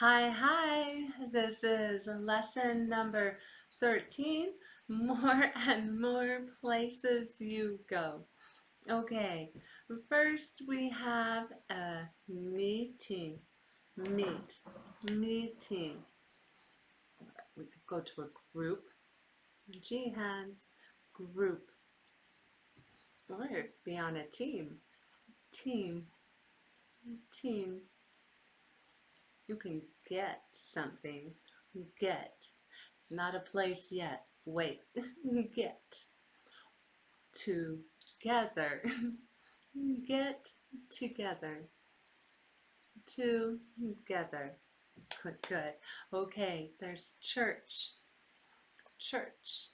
Hi, this is lesson number 13, more and more places you go. Okay, first we have a meeting, meeting. We could go to a group, G hands, group, or be on a team, team. You can get something, get. It's not a place yet. Wait, get. Together. Get together. Together. Good. Okay, there's church. Church.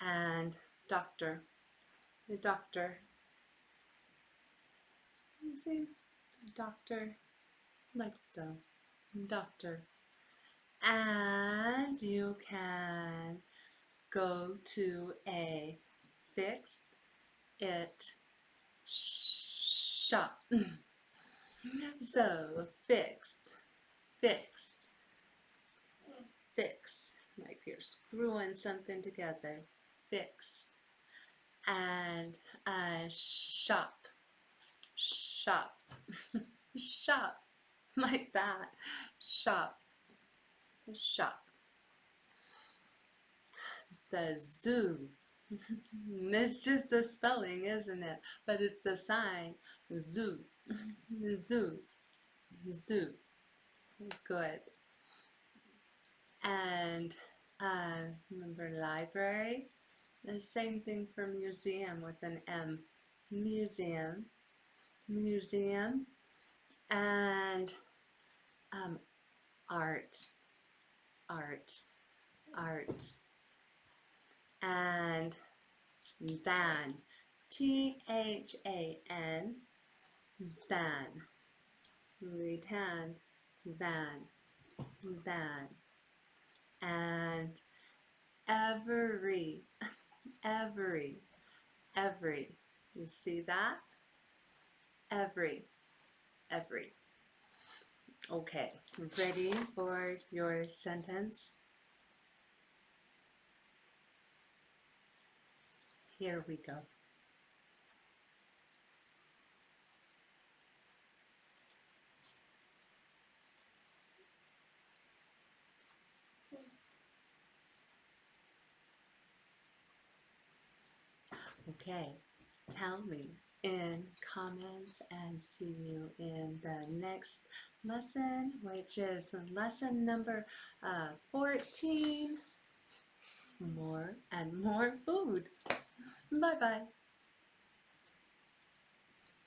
And doctor. The doctor. You see? Doctor. Like so. Doctor. And you can go to a fix it shop. So fix, like you're screwing something together. Fix. And shop, shop, like that. Shop, shop. The zoo. It's just a spelling, isn't it? But it's a sign. Zoo, zoo, zoo. Good. And remember library? The same thing for museum with an M. Museum, museum. And art, art, art. And van, T-H-A-N, van. Read hand, van, van. And every. You see that? Every. Okay, ready for your sentence? Here we go. Okay, tell me in comments and see you in the next lesson, which is lesson number 14, more and more food. Bye-bye.